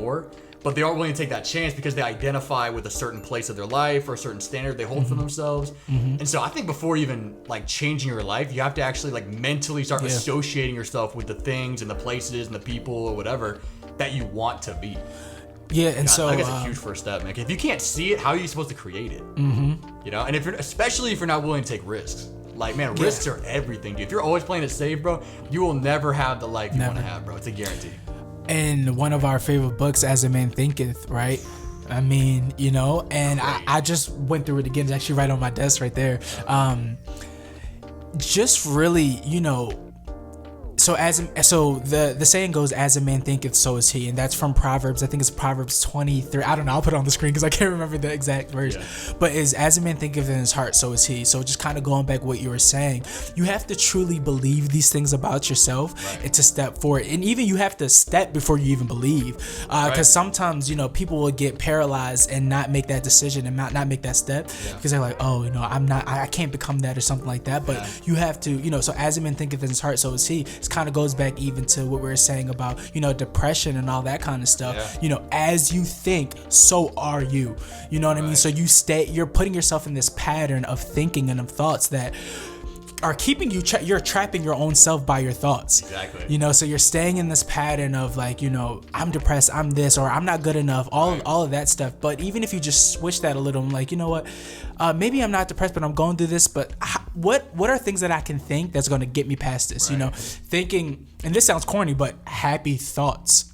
door, but they aren't willing to take that chance because they identify with a certain place of their life or a certain standard they hold for themselves. And so I think before even like changing your life, you have to actually like mentally start associating yourself with the things and the places and the people or whatever that you want to be. Yeah, and so I think that's a huge first step, man. If you can't see it, how are you supposed to create it? You know, and especially if you're not willing to take risks. Like, man, risks are everything, dude. If you're always playing it safe, bro, you will never have the life you want to have, bro. It's a guarantee. And one of our favorite books, As a Man Thinketh, right? I mean, you know, and I just went through it again. It's actually right on my desk right there. Just really, you know, so the saying goes, as a man thinketh, so is he, and that's from Proverbs. I think it's Proverbs 23. I don't know. I'll put it on the screen because I can't remember the exact verse. But is as a man thinketh in his heart, so is he. So just kind of going back what you were saying, you have to truly believe these things about yourself and to step forward, and even you have to step before you even believe, because sometimes, you know, people will get paralyzed and not make that decision and not make that step because they're like, oh, you know, I can't become that or something like that. But you have to, you know, so as a man thinketh in his heart, so is he. It kind of goes back even to what we were saying about, you know, depression and all that kind of stuff. You know, as you think, so are you. You know what I mean? So you're putting yourself in this pattern of thinking and of thoughts that are keeping you, you're trapping your own self by your thoughts. Exactly. You know, so you're staying in this pattern of like, you know, I'm depressed, I'm this, or I'm not good enough, all of that stuff. But even if you just switch that a little, I'm like, you know what, maybe I'm not depressed, but I'm going through this, but what are things that I can think that's going to get me past this? You know, thinking, and this sounds corny, but happy thoughts.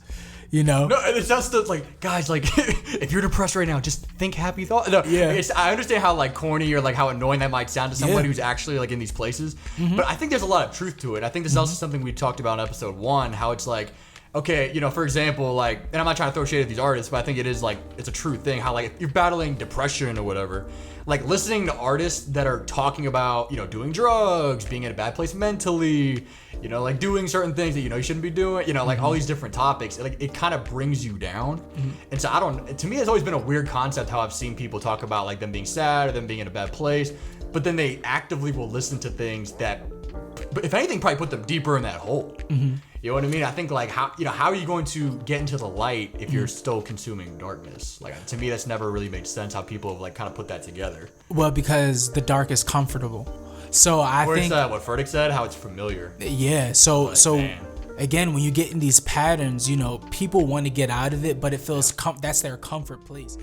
You know, no, it's just like, guys, like if you're depressed right now, just think happy thoughts. No, I understand how like corny or like how annoying that might sound to somebody who's actually like in these places, but I think there's a lot of truth to it. I think this is also something we talked about in episode 1, how it's like, okay, you know, for example, like, and I'm not trying to throw shade at these artists, but I think it is like, it's a true thing, how like if you're battling depression or whatever, like listening to artists that are talking about, you know, doing drugs, being in a bad place mentally, you know, like doing certain things that, you know, you shouldn't be doing, you know, like all these different topics, like it kind of brings you down. And so to me, it's always been a weird concept how I've seen people talk about like them being sad or them being in a bad place, but then they actively will listen to things that, but if anything, probably put them deeper in that hole. You know what I mean? I think like how are you going to get into the light if you're still consuming darkness? Like to me, that's never really made sense how people have like kind of put that together. Well, because the dark is comfortable. So I think what Furtick said, how it's familiar. Yeah. So again, when you get in these patterns, you know, people want to get out of it, but it feels that's their comfort place.